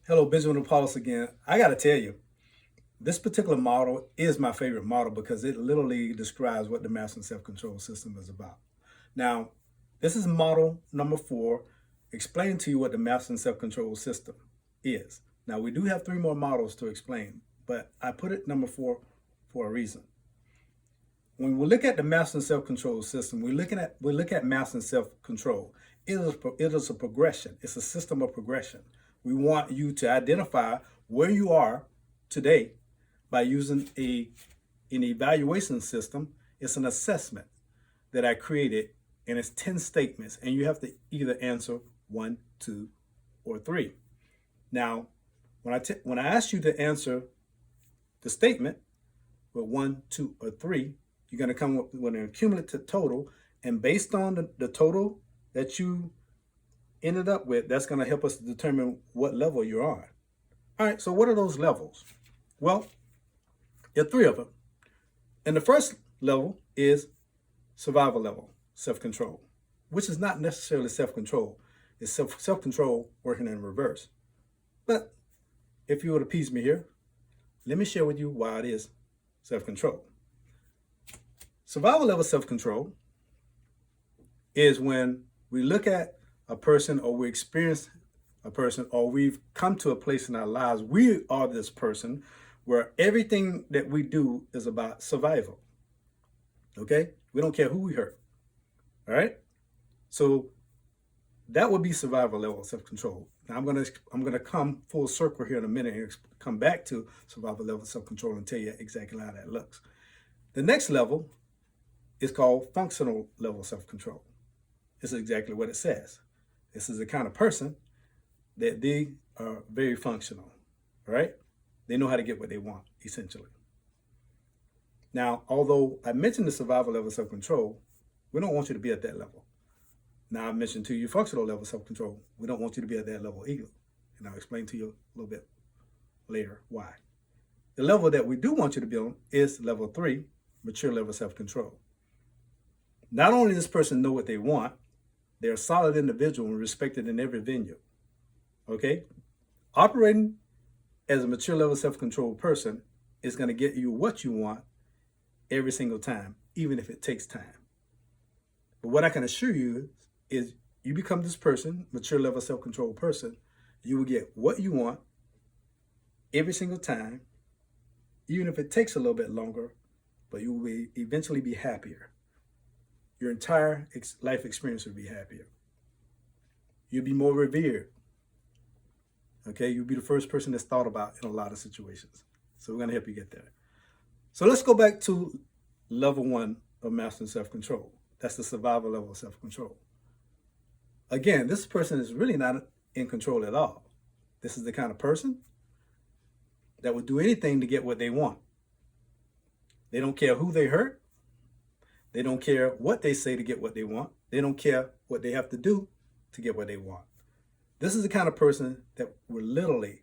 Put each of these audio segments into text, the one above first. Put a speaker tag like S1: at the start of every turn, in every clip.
S1: Hello, Benjamin Paulus again. I got to tell you, this particular model is my favorite model because it literally describes what the master self-control system is about. Now, this is model number 4, explaining to you what the master self-control system is. Now, we do have 3 more models to explain, but I put it number 4 for a reason. When we look at the master self-control system, we look at master self-control. It is a progression. It's a system of progression. We want you to identify where you are today by using an evaluation system. It's an assessment that I created, and it's 10 statements, and you have to either answer 1, 2, or 3. Now, when I ask you to answer the statement with 1, 2, or 3, you're going to come up with an cumulative total, and based on the total that you ended up with, that's going to help us determine what level you're on. All right, so what are those levels? Well, there are 3 of them. And the first level is survival level, self-control, which is not necessarily self-control. It's self-control working in reverse. But if you would appease me here, let me share with you why it is self-control. Survival level self-control is when we look at a person, or we experience a person, or we've come to a place in our lives, we are this person where everything that we do is about survival. Okay? We don't care who we hurt. All right? So that would be survival level self-control. Now I'm gonna come full circle here in a minute and come back to survival level self-control and tell you exactly how that looks. The next level is called functional level self-control. This is exactly what it says. This is the kind of person that they are very functional, right? They know how to get what they want, essentially. Now, although I mentioned the survival level self-control, we don't want you to be at that level. Now, I mentioned to you functional level self-control. We don't want you to be at that level either. And I'll explain to you a little bit later why. The level that we do want you to be on is level 3, mature level self-control. Not only does this person know what they want, they're a solid individual and respected in every venue. Okay? Operating as a mature level self-control person is going to get you what you want every single time, even if it takes time. But what I can assure you is you become this person, mature level self-control person, you will get what you want every single time, even if it takes a little bit longer, but you will eventually be happier. Your entire life experience will be happier. You'll be more revered. Okay, you'll be the first person that's thought about in a lot of situations. So we're going to help you get there. So let's go back to level 1 of mastering self-control. That's the survival level of self-control. Again, this person is really not in control at all. This is the kind of person that will do anything to get what they want. They don't care who they hurt. They don't care what they say to get what they want. They don't care what they have to do to get what they want. This is the kind of person that will literally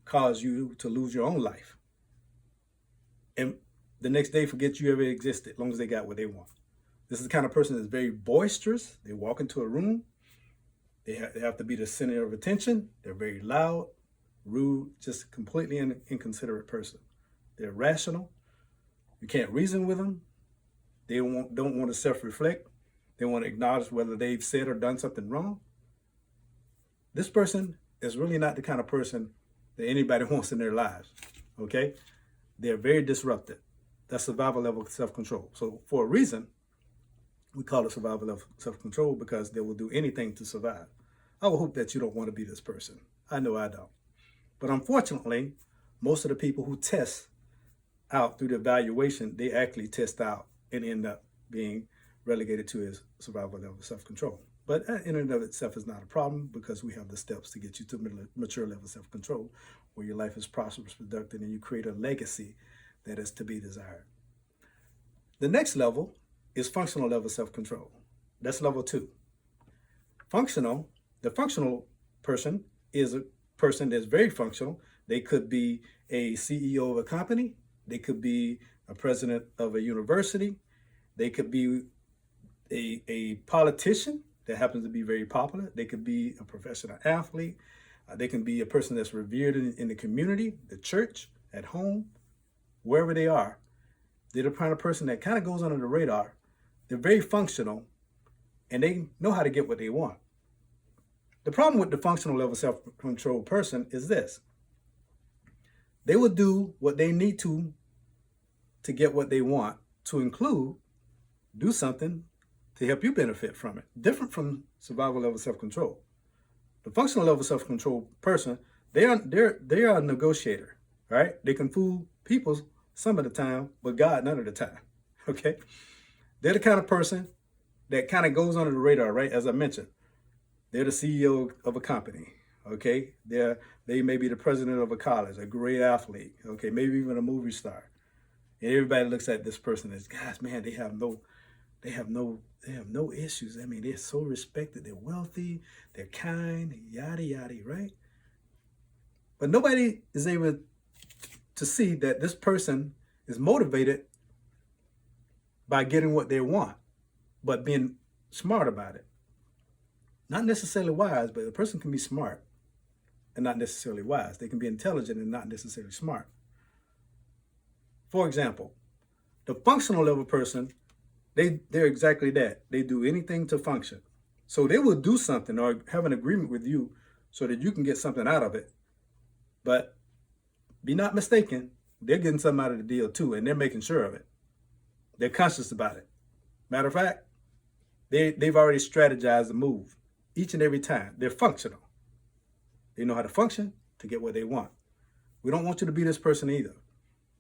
S1: cause you to lose your own life. And the next day forget you ever existed, as long as they got what they want. This is the kind of person that's very boisterous. They walk into a room. They have to be the center of attention. They're very loud, rude, just completely inconsiderate person. They're rational. You can't reason with them. They don't want to self-reflect. They want to acknowledge whether they've said or done something wrong. This person is really not the kind of person that anybody wants in their lives, okay? They're very disruptive. That's survival level self-control. So for a reason, we call it survival level self-control, because they will do anything to survive. I would hope that you don't want to be this person. I know I don't. But unfortunately, most of the people who test out through the evaluation, they actually test out and end up being relegated to his survival level of self-control. But in and of itself is not a problem, because we have the steps to get you to mature level self-control, where your life is prosperous, productive, and you create a legacy that is to be desired. The next level is functional level self-control. That's level 2. The functional person is a person that's very functional. They could be a CEO of a company. They could be a president of a university. They could be a politician that happens to be very popular. They could be a professional athlete. They can be a person that's revered in the community, the church, at home, wherever they are. They're the kind of person that kind of goes under the radar. They're very functional, and they know how to get what they want. The problem with the functional level self-control person is this. They will do what they need to get what they want, to include do something to help you benefit from it. Different from survival level self-control. The functional level self-control person, they are a negotiator, right? They can fool people some of the time, but God none of the time. Okay? They're the kind of person that kind of goes under the radar, right? As I mentioned, they're the CEO of a company. Okay? They may be the president of a college, a great athlete, okay, maybe even a movie star. And everybody looks at this person as, guys, man, they have no issues. I mean, they're so respected. They're wealthy. They're kind. Yada yada, right? But nobody is able to see that this person is motivated by getting what they want, but being smart about it. Not necessarily wise, but a person can be smart and not necessarily wise. They can be intelligent and not necessarily smart. For example, the functional level person, they're exactly that. They do anything to function. So they will do something or have an agreement with you so that you can get something out of it. But be not mistaken, they're getting something out of the deal too, and they're making sure of it. They're conscious about it. Matter of fact, they've already strategized the move each and every time. They're functional. They know how to function to get what they want. We don't want you to be this person either.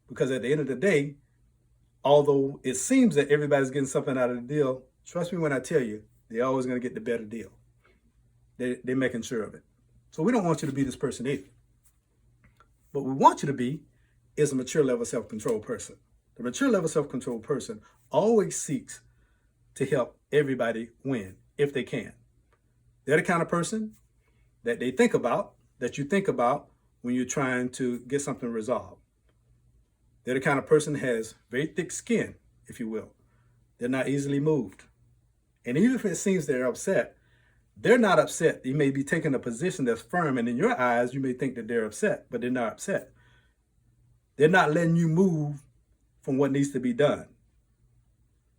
S1: Because at the end of the day, although it seems that everybody's getting something out of the deal, trust me when I tell you, they're always going to get the better deal. They're making sure of it. So we don't want you to be this person either. What we want you to be is a mature level self-control person. The mature level self-control person always seeks to help everybody win if they can. They're the kind of person that you think about when you're trying to get something resolved. They're the kind of person that has very thick skin, if you will. They're not easily moved. And even if it seems they're upset, they're not upset. You may be taking a position that's firm, and in your eyes, you may think that they're upset, but they're not upset. They're not letting you move from what needs to be done.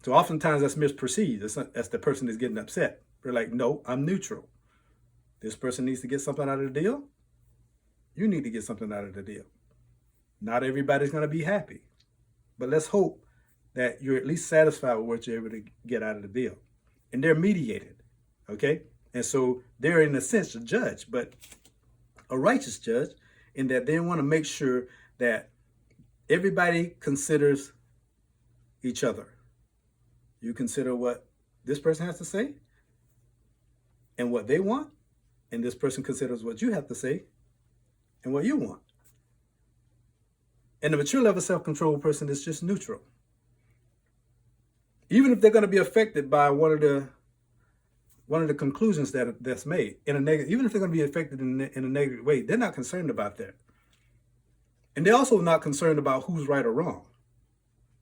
S1: So oftentimes that's misperceived. That's the person that's getting upset. They're like, no, I'm neutral. This person needs to get something out of the deal. You need to get something out of the deal. Not everybody's going to be happy, but let's hope that you're at least satisfied with what you're able to get out of the deal. And they're mediated, okay? And so they're in a sense a judge, but a righteous judge, in that they want to make sure that everybody considers each other. You consider what this person has to say and what they want, and this person considers what you have to say and what you want. And the mature level self-control person is just neutral. Even if they're going to be affected by one of the conclusions that's made in a negative, even if they're going to be affected in a negative way, they're not concerned about that. And they're also not concerned about who's right or wrong.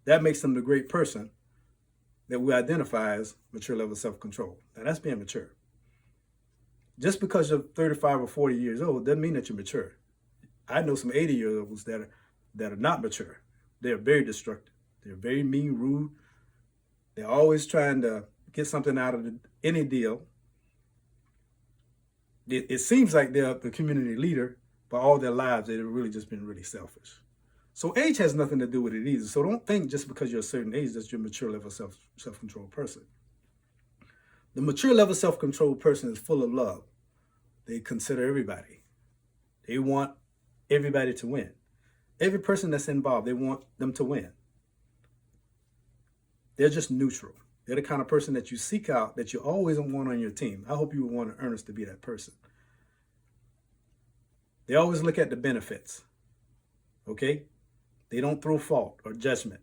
S1: That makes them the great person that we identify as mature level self-control. Now that's being mature. Just because you're 35 or 40 years old doesn't mean that you're mature. I know some 80-year-olds that are not mature. They're very destructive. They're very mean, rude. They're always trying to get something out of any deal. It seems like they're the community leader, but all their lives they've really just been really selfish. So age has nothing to do with it either. So don't think just because you're a certain age that you're a mature level self-control person. The mature level self-control person is full of love. They consider everybody. They want everybody to win. Every person that's involved, they want them to win. They're just neutral. They're the kind of person that you seek out, that you always want on your team. I hope you would want Ernest to be that person. They always look at the benefits, okay? They don't throw fault or judgment.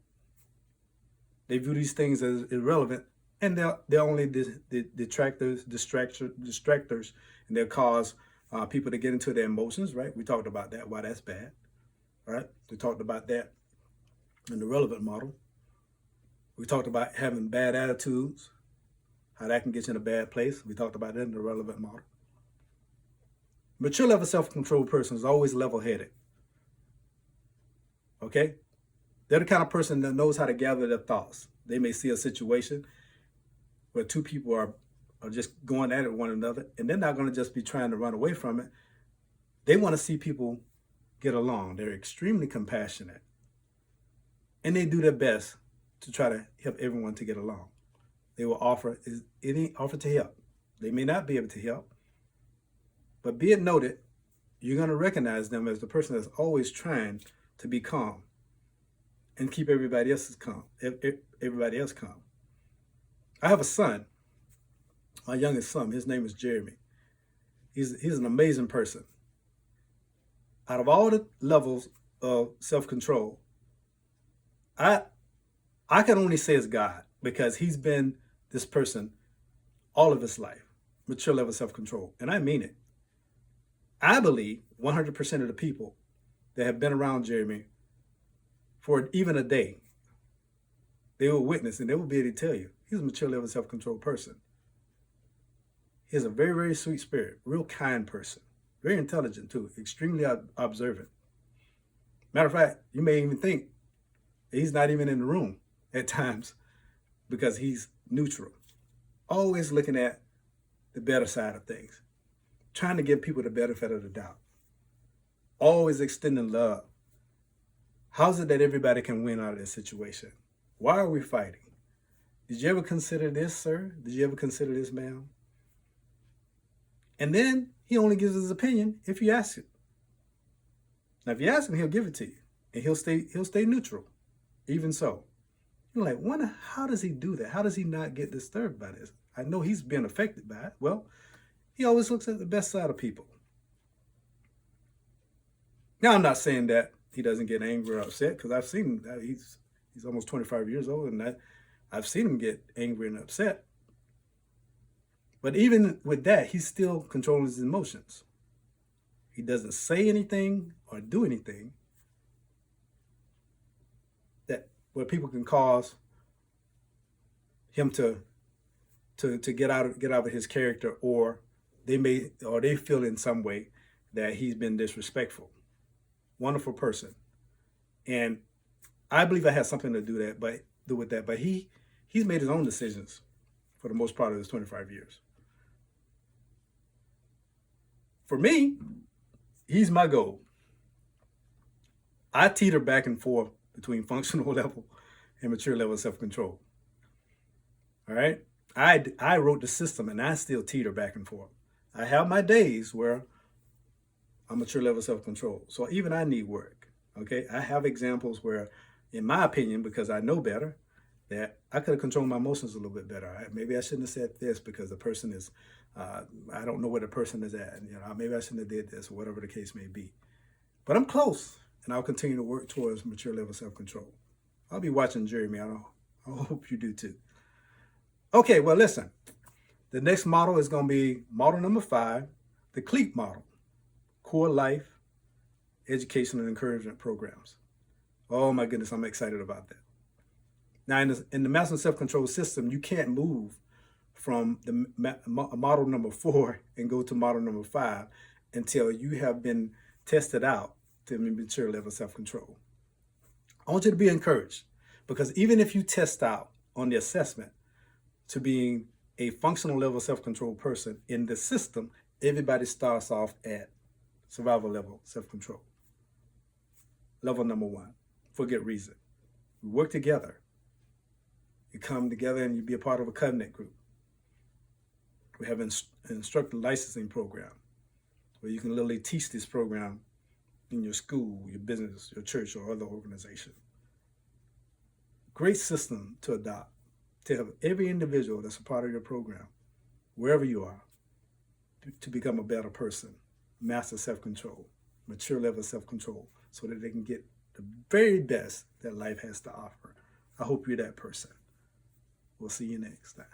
S1: They view these things as irrelevant, and they're only distractors, and they'll cause people to get into their emotions, right? We talked about that, why that's bad, right? We talked about that in the relevant model. We talked about having bad attitudes, how that can get you in a bad place. We talked about that in the relevant model. Mature level self-control person is always level-headed. Okay? They're the kind of person that knows how to gather their thoughts. They may see a situation where two people are just going at it one another, and they're not going to just be trying to run away from it. They want to see people get along. They're extremely compassionate. And they do their best to try to help everyone to get along. They will offer any offer to help. They may not be able to help, but be it noted, you're going to recognize them as the person that's always trying to be calm and keep everybody else calm. Everybody else calm. I have a son, my youngest son. His name is Jeremy. He's an amazing person. Out of all the levels of self-control, I can only say it's God, because he's been this person all of his life, mature level self-control. And I mean it. I believe 100% of the people that have been around Jeremy for even a day, they will witness and they will be able to tell you he's a mature level self-control person. He's a very, very sweet spirit, real kind person, very intelligent too, extremely observant. Matter of fact, you may even think he's not even in the room at times because he's neutral, always looking at the better side of things, trying to give people the benefit of the doubt, always extending love. How's it that everybody can win out of this situation? Why are we fighting? Did you ever consider this, sir? Did you ever consider this, ma'am? And then he only gives his opinion if you ask him. Now, if you ask him, he'll give it to you, and he'll stay neutral. Even so, you're like, wonder, how does he do that? How does he not get disturbed by this? I know he's been affected by it. Well, he always looks at the best side of people. Now, I'm not saying that he doesn't get angry or upset, because I've seen him. He's almost 25 years old, and I've seen him get angry and upset. But even with that, he's still controlling his emotions. He doesn't say anything or do anything where people can cause him to get out of his character, or they feel in some way that he's been disrespectful. Wonderful person, and I believe I had something to do with that. But he's made his own decisions for the most part of his 25 years. For me, he's my goal. I teeter back and forth between functional level and mature level self-control. All right? I wrote the system, and I still teeter back and forth. I have my days where I'm mature level self-control. So even I need work. Okay? I have examples where, in my opinion, because I know better, that I could have controlled my emotions a little bit better. Maybe I shouldn't have said this because the person is, I don't know where the person is at. Maybe I shouldn't have did this, or whatever the case may be. But I'm close, and I'll continue to work towards mature level self-control. I'll be watching Jeremy. I hope you do too. Okay, well, listen. The next model is going to be model number 5, the CLEAP model, Core Life Education and Encouragement Programs. Oh my goodness, I'm excited about that. Now, in the Master Self-Control system, you can't move from the model number 4 and go to model number 5 until you have been tested out to mature level self-control. I want you to be encouraged, because even if you test out on the assessment to being a functional level self-control person in the system, everybody starts off at survival level self-control. Level number 1, for good reason. We work together. You come together and you be a part of a covenant group. We have an instructor licensing program where you can literally teach this program in your school, your business, your church, or other organization. Great system to adopt, to have every individual that's a part of your program, wherever you are, to become a better person, master self-control, mature level self-control, so that they can get the very best that life has to offer. I hope you're that person. We'll see you next time.